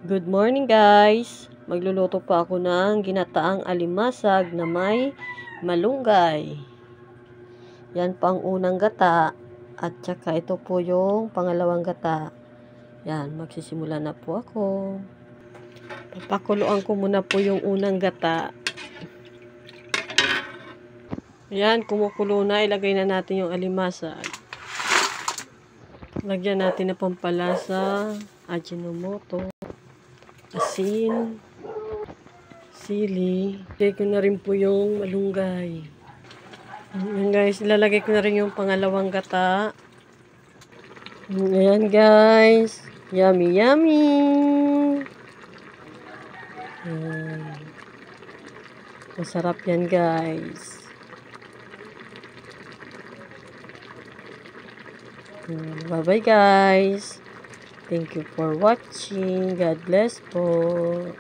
Good morning guys! Magluluto pa ako ng ginataang alimasag na may malunggay. Yan pa ang unang gata at saka ito po yung pangalawang gata. Yan, magsisimula na po ako. Papakuluan ko muna po yung unang gata. Yan, kumukulo na. Ilagay na natin yung alimasag. Lagyan natin na pampalasa, ajinomoto, asin, sili. Lagay ko na rin po yung malunggay. Ayan guys, ilalagay ko na rin yung pangalawang gata. Ayan guys, yummy yummy. Ayan. Masarap yan guys. Bye bye guys. Thank you for watching. God bless po.